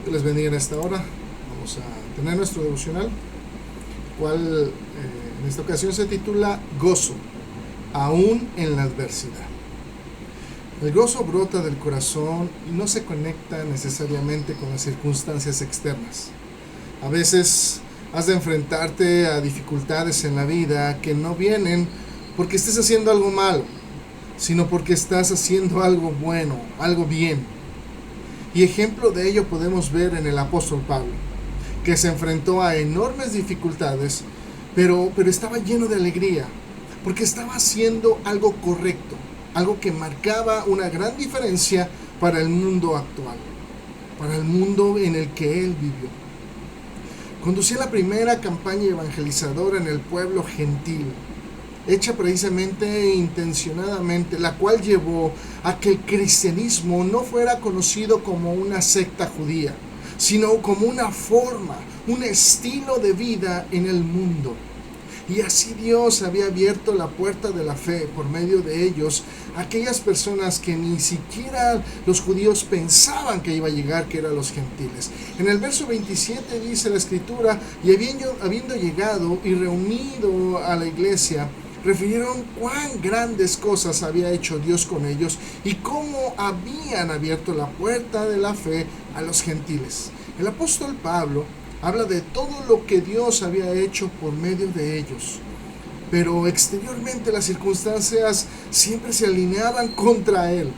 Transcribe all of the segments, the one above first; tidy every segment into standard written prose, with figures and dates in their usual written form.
Dios les bendiga en esta hora. Vamos a tener nuestro devocional, cual en esta ocasión se titula Gozo, aún en la adversidad. El gozo brota del corazón y no se conecta necesariamente con las circunstancias externas. A veces has de enfrentarte a dificultades en la vida que no vienen porque estés haciendo algo malo, sino porque estás haciendo algo bueno, algo bien. Y ejemplo de ello podemos ver en el apóstol Pablo, que se enfrentó a enormes dificultades, pero estaba lleno de alegría, porque estaba haciendo algo correcto, algo que marcaba una gran diferencia para el mundo actual, para el mundo en el que él vivió. Conducía la primera campaña evangelizadora en el pueblo gentil, hecha precisamente e intencionadamente, la cual llevó a que el cristianismo no fuera conocido como una secta judía, sino como una forma, un estilo de vida en el mundo. Y así Dios había abierto la puerta de la fe por medio de ellos a aquellas personas que ni siquiera los judíos pensaban que iba a llegar, que eran los gentiles. En el verso 27 dice la escritura: y habiendo llegado y reunido a la iglesia, refirieron cuán grandes cosas había hecho Dios con ellos y cómo habían abierto la puerta de la fe a los gentiles. El apóstol Pablo habla de todo lo que Dios había hecho por medio de ellos, pero exteriormente las circunstancias siempre se alineaban contra él.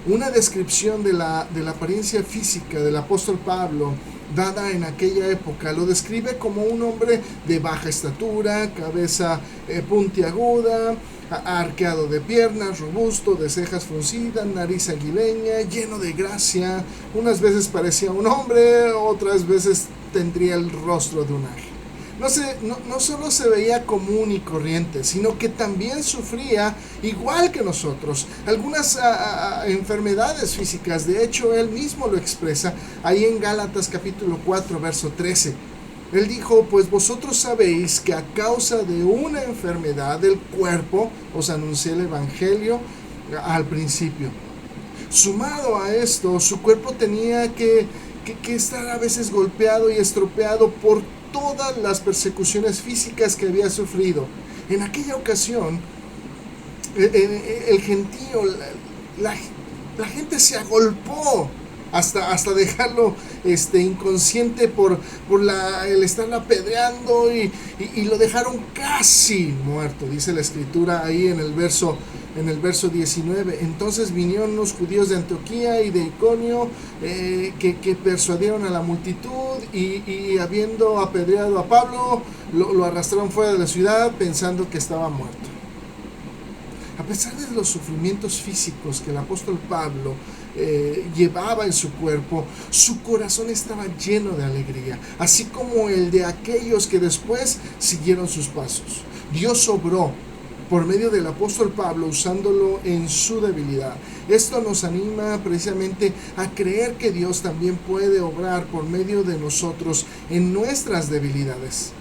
Una descripción de la apariencia física del apóstol Pablo dada en aquella época lo describe como un hombre de baja estatura, cabeza puntiaguda, arqueado de piernas, robusto, de cejas fruncidas, nariz aguileña, lleno de gracia. Unas veces parecía un hombre, otras veces tendría el rostro de un ángel. No solo se veía común y corriente, sino que también sufría, igual que nosotros, algunas enfermedades físicas. De hecho, él mismo lo expresa ahí en Gálatas capítulo 4, verso 13. Él dijo: pues vosotros sabéis que a causa de una enfermedad del cuerpo os anuncié el evangelio al principio. Sumado a esto, su cuerpo tenía que estar a veces golpeado y estropeado por todas las persecuciones físicas que había sufrido. En aquella ocasión, el gentío, la gente se agolpó hasta dejarlo inconsciente por el estarlo apedreando y lo dejaron casi muerto. Dice la escritura ahí en el verso 19. Entonces vinieron los judíos de Antioquía y de Iconio que persuadieron a la multitud y habiendo apedreado a Pablo, lo arrastraron fuera de la ciudad pensando que estaba muerto. A pesar de los sufrimientos físicos que el apóstol Pablo llevaba en su cuerpo, su corazón estaba lleno de alegría, así como el de aquellos que después siguieron sus pasos. Dios obró por medio del apóstol Pablo, usándolo en su debilidad. Esto nos anima precisamente a creer que Dios también puede obrar por medio de nosotros en nuestras debilidades.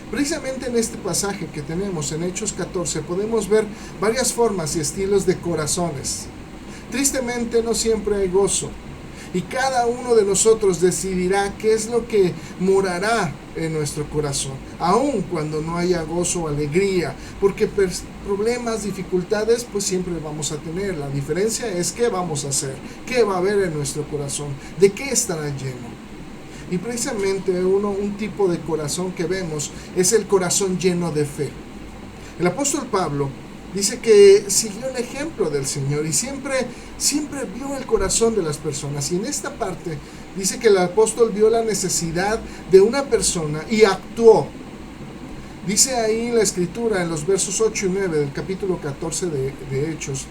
Precisamente en este pasaje que tenemos en Hechos 14 podemos ver varias formas y estilos de corazones. Tristemente no siempre hay gozo, y cada uno de nosotros decidirá qué es lo que morará en nuestro corazón, aun cuando no haya gozo o alegría, porque problemas, dificultades, pues siempre vamos a tener. La diferencia es qué vamos a hacer, qué va a haber en nuestro corazón, de qué estará lleno. Y precisamente un tipo de corazón que vemos es el corazón lleno de fe. El apóstol Pablo dice que siguió el ejemplo del Señor y siempre vio el corazón de las personas. Y en esta parte dice que el apóstol vio la necesidad de una persona y actuó. Dice ahí la escritura en los versos 8 y 9 del capítulo 14 de Hechos: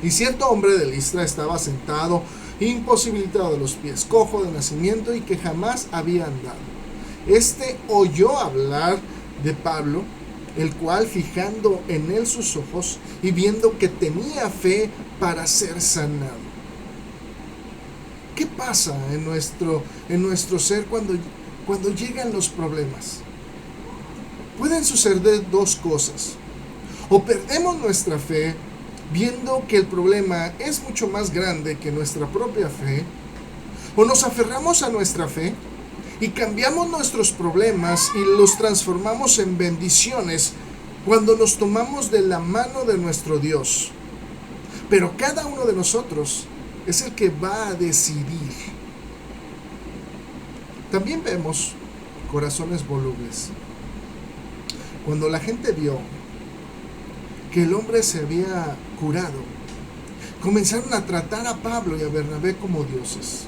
y cierto hombre de Listra estaba sentado, imposibilitado de los pies, cojo de nacimiento y que jamás había andado. Este oyó hablar de Pablo, el cual, fijando en él sus ojos y viendo que tenía fe para ser sanado. ¿Qué pasa en nuestro ser cuando llegan los problemas? Pueden suceder dos cosas: o perdemos nuestra fe viendo que el problema es mucho más grande que nuestra propia fe, O nos aferramos a nuestra fe y cambiamos nuestros problemas y los transformamos en bendiciones cuando nos tomamos de la mano de nuestro Dios. Pero cada uno de nosotros es el que va a decidir. También vemos corazones volubles. Cuando la gente vio que el hombre se había curado, comenzaron a tratar a Pablo y a Bernabé como dioses,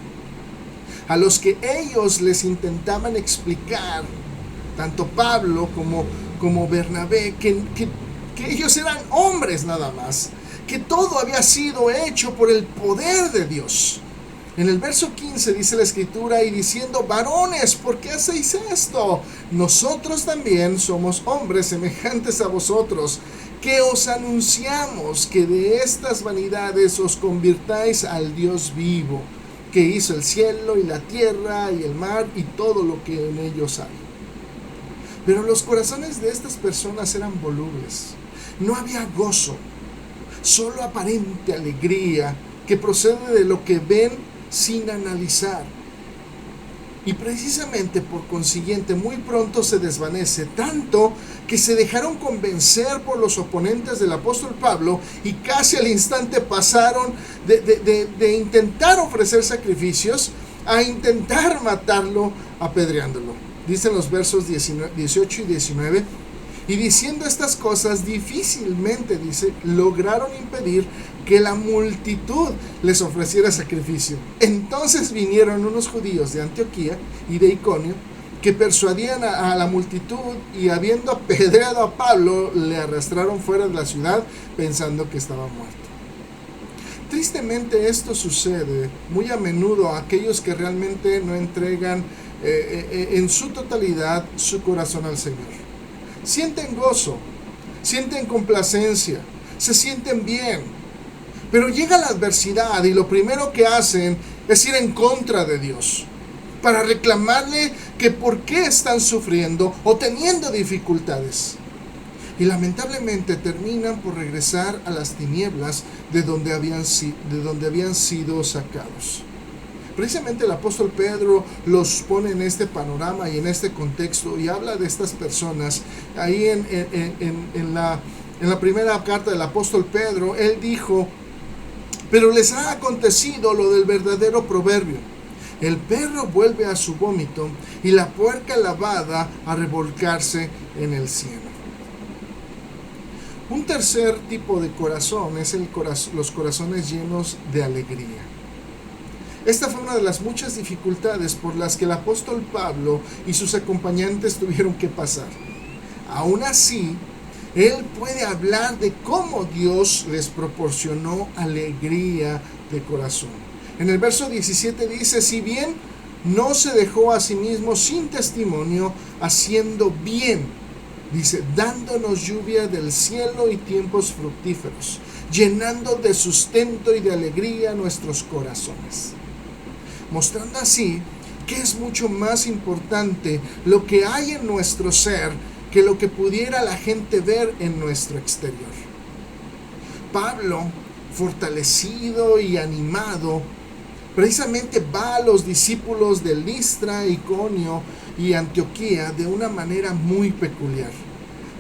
a los que ellos les intentaban explicar, tanto Pablo como Bernabé, que ellos eran hombres nada más, que todo había sido hecho por el poder de Dios. En el verso 15 dice la escritura, y diciendo: varones, ¿por qué hacéis esto? Nosotros también somos hombres semejantes a vosotros, que os anunciamos que de estas vanidades os convirtáis al Dios vivo, que hizo el cielo y la tierra y el mar y todo lo que en ellos hay. Pero los corazones de estas personas eran volubles. No había gozo, solo aparente alegría que procede de lo que ven sin analizar. Y precisamente por consiguiente muy pronto se desvanece, tanto que se dejaron convencer por los oponentes del apóstol Pablo y casi al instante pasaron de intentar ofrecer sacrificios a intentar matarlo apedreándolo. Dicen los versos 18 y 19: y diciendo estas cosas difícilmente, dice, lograron impedir que la multitud les ofreciera sacrificio. Entonces vinieron unos judíos de Antioquía y de Iconio, que persuadían a la multitud, y habiendo apedreado a Pablo, le arrastraron fuera de la ciudad pensando que estaba muerto. Tristemente esto sucede muy a menudo a aquellos que realmente no entregan en su totalidad su corazón al Señor. Sienten gozo, sienten complacencia, se sienten bien, pero llega la adversidad y lo primero que hacen es ir en contra de Dios para reclamarle que por qué están sufriendo o teniendo dificultades. Y lamentablemente terminan por regresar a las tinieblas de donde habían sido sacados. Precisamente el apóstol Pedro los pone en este panorama y en este contexto y habla de estas personas. Ahí en la primera carta del apóstol Pedro, él dijo: pero les ha acontecido lo del verdadero proverbio: el perro vuelve a su vómito y la puerca lavada a revolcarse en el cielo. Un tercer tipo de corazón es los corazones llenos de alegría. Esta fue una de las muchas dificultades por las que el apóstol Pablo y sus acompañantes tuvieron que pasar. Aún así, él puede hablar de cómo Dios les proporcionó alegría de corazón. En el verso 17 dice: si bien no se dejó a sí mismo sin testimonio, haciendo bien, dice, dándonos lluvia del cielo y tiempos fructíferos, llenando de sustento y de alegría nuestros corazones. Mostrando así que es mucho más importante lo que hay en nuestro ser que lo que pudiera la gente ver en nuestro exterior. Pablo, fortalecido y animado, precisamente va a los discípulos de Listra, Iconio y Antioquía de una manera muy peculiar.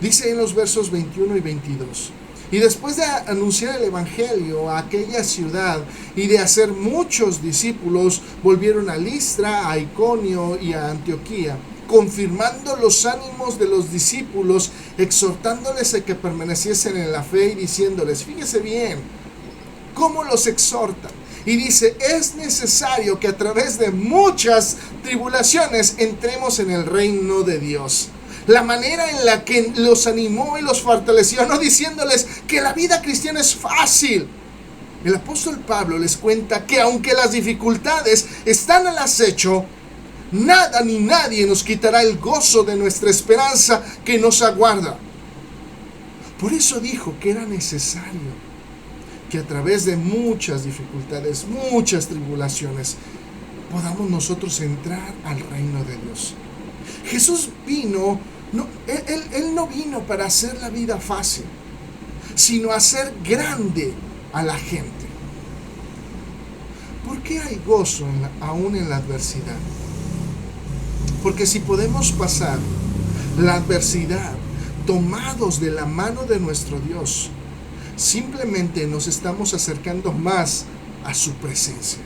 Dice en los versos 21 y 22: y después de anunciar el evangelio a aquella ciudad y de hacer muchos discípulos, volvieron a Listra, a Iconio y a Antioquía, confirmando los ánimos de los discípulos, exhortándoles a que permaneciesen en la fe y diciéndoles, fíjese bien cómo los exhortan. Y dice, es necesario que a través de muchas tribulaciones entremos en el reino de Dios. La manera en la que los animó y los fortaleció, no diciéndoles que la vida cristiana es fácil. El apóstol Pablo les cuenta que aunque las dificultades están al acecho, nada ni nadie nos quitará el gozo de nuestra esperanza que nos aguarda. Por eso dijo que era necesario que a través de muchas dificultades, muchas tribulaciones, podamos nosotros entrar al reino de Dios. Jesús vino, él no vino para hacer la vida fácil, sino hacer grande a la gente. ¿Por ¿Por qué hay gozo aún en la adversidad? Porque si podemos pasar la adversidad tomados de la mano de nuestro Dios, simplemente nos estamos acercando más a su presencia.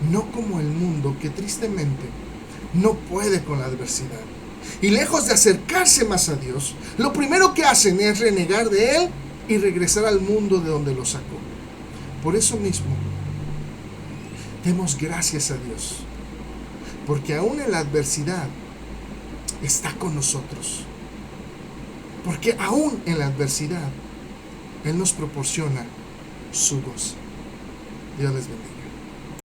No como el mundo, que tristemente no puede con la adversidad. Y lejos de acercarse más a Dios, lo primero que hacen es renegar de Él y regresar al mundo de donde lo sacó. Por eso mismo, demos gracias a Dios, porque aún en la adversidad está con nosotros. Porque aún en la adversidad Él nos proporciona su gozo. Dios les bendiga.